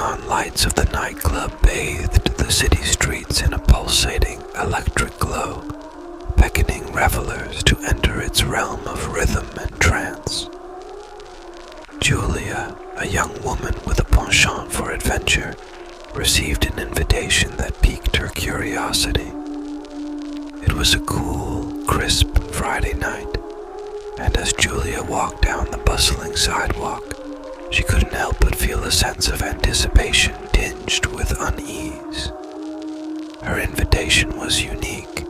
neon lights of the nightclub bathed the city streets in a pulsating electric glow, beckoning revelers to enter its realm of rhythm and trance. Julia, a young woman with a penchant for adventure, received an invitation that piqued her curiosity. It was a cool, crisp Friday night, and as Julia walked down the bustling sidewalk, she couldn't help but feel a sense of anticipation tinged with unease. Her invitation was unique.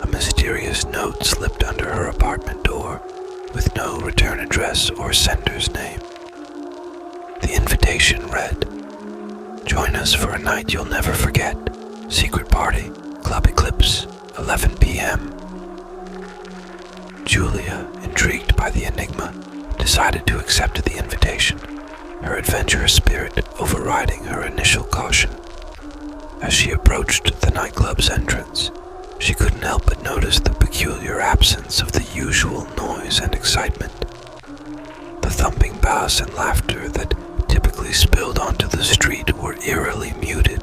A mysterious note slipped under her apartment door, with no return address or sender's name. The invitation read, "Join us for a night you'll never forget. Secret party, Club Eclipse, 11 p.m. Julia, intrigued by the enigma, decided to accept the invitation, her adventurous spirit overriding her initial caution. As she approached the nightclub's entrance, she couldn't help but notice the peculiar absence of the usual noise and excitement. The thumping bass and laughter that typically spilled onto the street were eerily muted.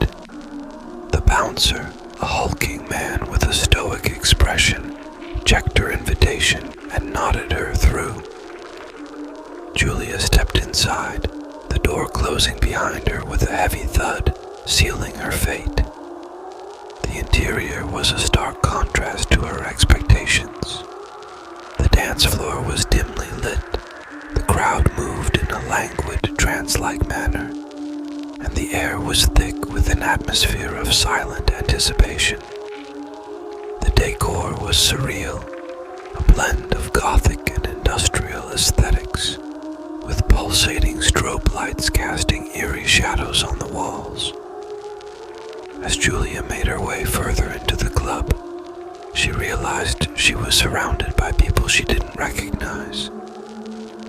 The bouncer, a hulking man with a stoic expression, checked her invitation and nodded her through. Julia stepped inside, the door closing behind her with a heavy thud, sealing her fate. The interior was a stark contrast to her expectations. The dance floor was dimly lit, the crowd moved in a languid, trance-like manner, and the air was thick with an atmosphere of silent anticipation. The decor was surreal, a blend of gothic and industrial aesthetics, with pulsating strobe lights casting eerie shadows on the walls. As Julia made her way further into the club, she realized she was surrounded by people she didn't recognize.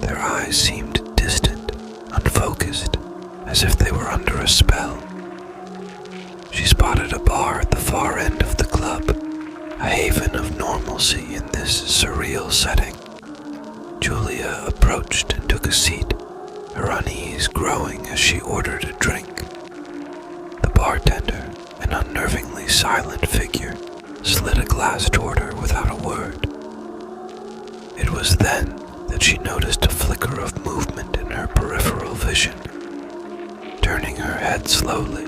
Their eyes seemed distant, unfocused, as if they were under a spell. She spotted a bar at the far end of the club, a haven of normalcy in this surreal setting. Julia approached and took a seat, her unease growing as she ordered a drink. The bartender, an unnervingly silent figure, slid a glass toward her without a word. It was then that she noticed a flicker of movement in her peripheral vision. Turning her head slowly,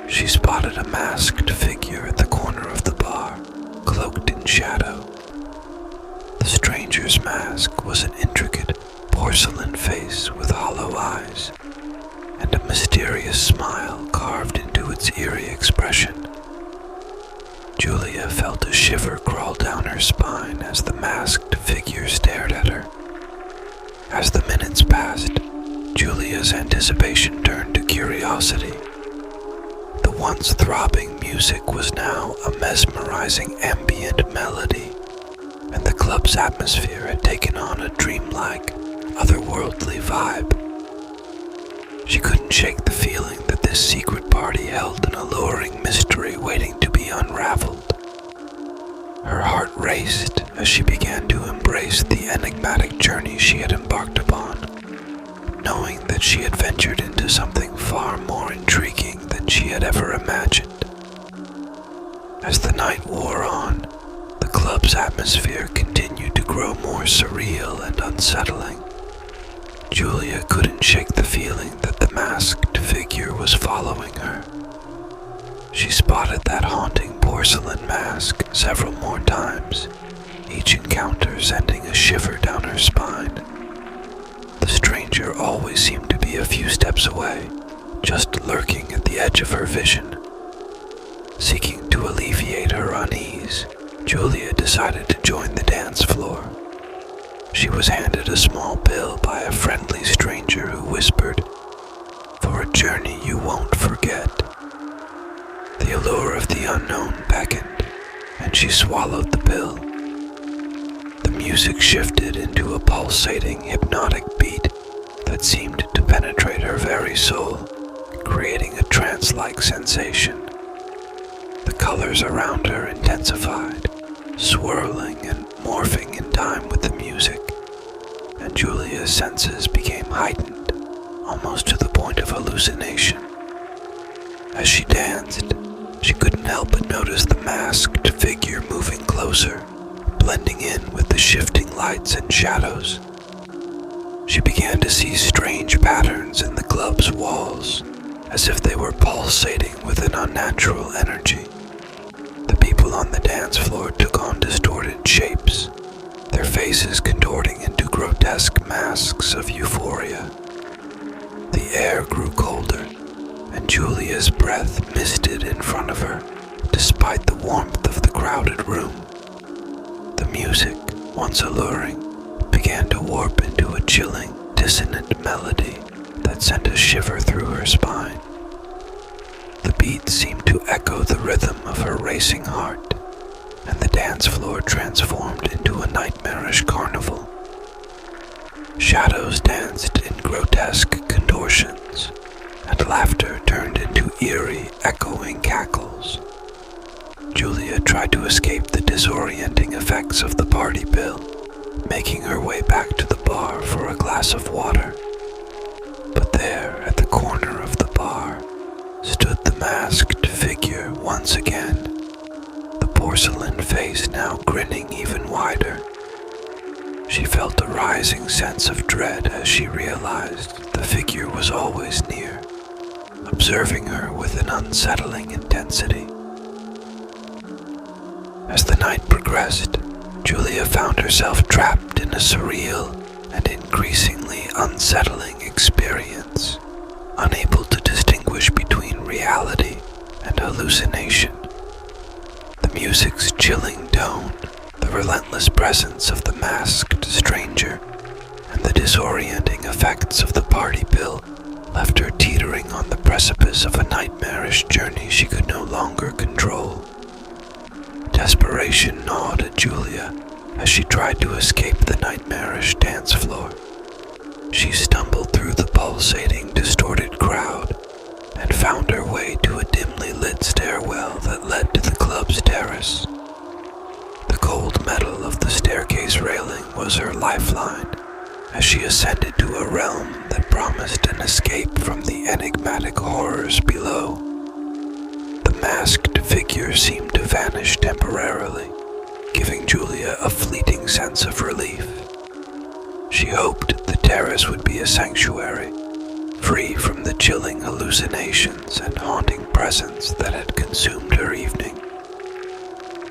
she spotted a masked figure at the corner of the bar, cloaked in shadow. The stranger's mask was an intricate porcelain face with hollow eyes, and a mysterious smile carved into its eerie expression. Julia felt a shiver crawl down her spine as the masked figure stared at her. As the minutes passed, Julia's anticipation turned to curiosity. The once throbbing music was now a mesmerizing ambient melody, and the club's atmosphere had taken on a dreamlike, otherworldly vibe. She couldn't shake the feeling that this secret party held an alluring mystery waiting to be unraveled. Her heart raced as she began to embrace the enigmatic journey she had embarked upon, knowing that she had ventured into something far more intriguing than she had ever imagined. As the night wore on, the club's atmosphere continued to grow more surreal and unsettling. Julia couldn't shake the feeling that the masked figure was following her. She spotted that haunting porcelain mask several more times, each encounter sending a shiver down her spine. The stranger always seemed to be a few steps away, just lurking at the edge of her vision. Seeking to alleviate her unease, Julia decided to join the dance floor. She was handed a small bill by a friendly stranger who whispered, "For a journey you won't forget." The allure of the unknown beckoned, and she swallowed the pill. The music shifted into a pulsating, hypnotic beat that seemed to penetrate her very soul, creating a trance-like sensation. The colors around her intensified, swirling and morphing in time with the music, and Julia's senses became heightened, almost to the point of hallucination. As she danced, she couldn't help but notice the masked figure moving closer, blending in with the shifting lights and shadows. She began to see strange patterns in the club's walls, as if they were pulsating with an unnatural energy. The people on the dance floor took on distorted shapes, their faces contorting into grotesque masks of euphoria. The air grew colder, and Julia's breath misted in front of her, despite the warmth of the crowded room. The music, once alluring, began to warp into a chilling, dissonant melody that sent a shiver through her spine. The beat seemed to echo the rhythm of her racing heart, and the dance floor transformed into a nightmarish carnival. Shadows danced in grotesque contortions, and laughter turned into eerie, echoing cackles. Julia tried to escape the disorienting effects of the party pill, making her way back to the bar for a glass of water. But there, at the corner of the bar, stood the masked figure once again, the porcelain face now grinning even wider. She felt a rising sense of dread as she realized the figure was always near, observing her with an unsettling intensity. As the night progressed, Julia found herself trapped in a surreal and increasingly unsettling experience, unable to distinguish between reality and hallucination. The music's chilling tone, the relentless presence of the masked stranger, and the disorienting effects of the party pill left her teetering on the precipice of a nightmarish journey she could no longer control. Desperation gnawed at Julia as she tried to escape the nightmarish dance floor. She stumbled through the pulsating, distorted crowd and found her way to a dimly lit stairwell that led to the club's terrace. The cold metal of the staircase railing was her lifeline as she ascended to a realm that promised an escape from the enigmatic horrors below. The masked figure seemed to vanish temporarily, giving Julia a fleeting sense of relief. She hoped the terrace would be a sanctuary, free from the chilling hallucinations and haunting presence that had consumed her evening.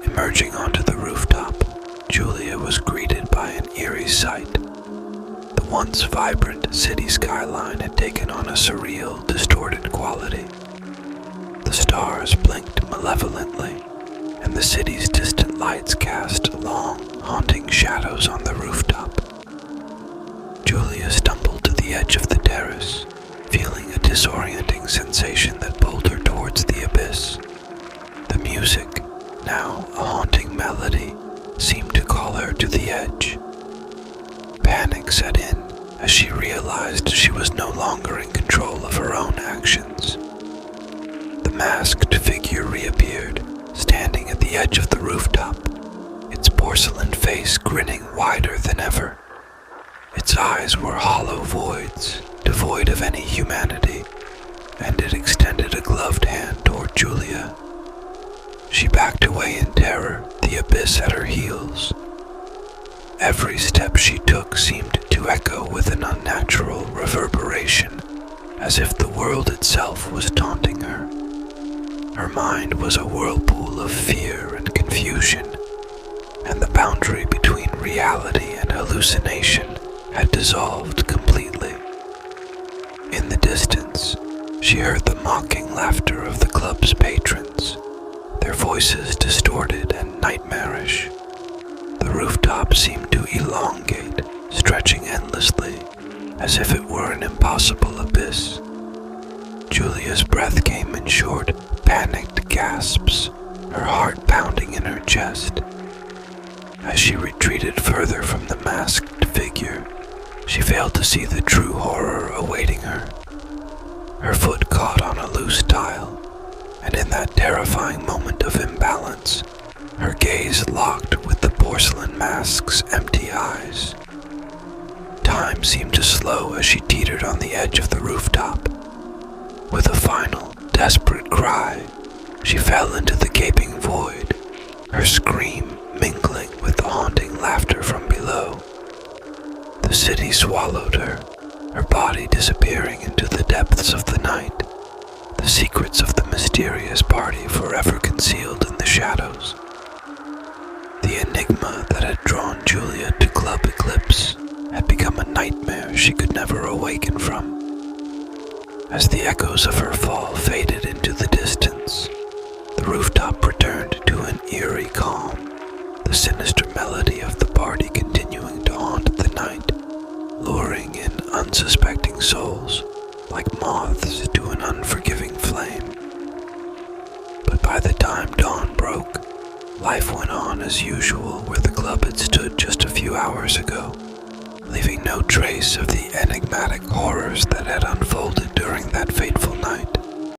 Emerging onto the rooftop, Julia was greeted by an eerie sight. The once vibrant city skyline had taken on a surreal, distorted quality. The stars blinked malevolently, and the city's distant lights cast long, haunting shadows on the rooftop. Julia stumbled to the edge of the terrace, feeling a disorienting sensation that pulled her towards the abyss. The music, now a haunting melody, seemed to call her to the edge. Panic set in as she realized she was no longer in control of her own actions. The masked figure reappeared, standing at the edge of the rooftop, its porcelain face grinning wider than ever. Its eyes were hollow voids, devoid of any humanity, and it extended a gloved hand toward Julia. She backed away in terror, the abyss at her heels. Every step she took seemed to echo with an unnatural reverberation, as if the world itself was taunting her. Her mind was a whirlpool of fear and confusion, and the boundary between reality and hallucination had dissolved completely. In the distance, she heard the mocking laughter of the club's patrons, their voices distorted and nightmarish. The rooftop seemed to elongate, stretching endlessly, as if it were an impossible abyss. Julia's breath came in short, panicked gasps, her heart pounding in her chest. As she retreated further from the masked figure, she failed to see the true horror awaiting her. Her foot caught on a loose tile, and in that terrifying moment of imbalance, her gaze locked with the porcelain mask's empty eyes. Time seemed to slow as she teetered on the edge of the rooftop. With a final, desperate cry, she fell into the gaping void, her scream mingling with the haunting laughter from below. The city swallowed her body disappearing into the depths of the night, the secrets of the mysterious party forever concealed in the shadows. The enigma that had drawn Julia to Club Eclipse had become a nightmare she could never awaken from. As the echoes of her fall faded into the distance, the rooftop returned to an eerie calm, the sinister melody of the party continuing to haunt the night, luring in unsuspecting souls like moths to an unforgiving flame. But by the time dawn broke, life went on as usual where the club had stood just a few hours ago, leaving no trace of the enigmatic horrors that had unfolded during that fateful night.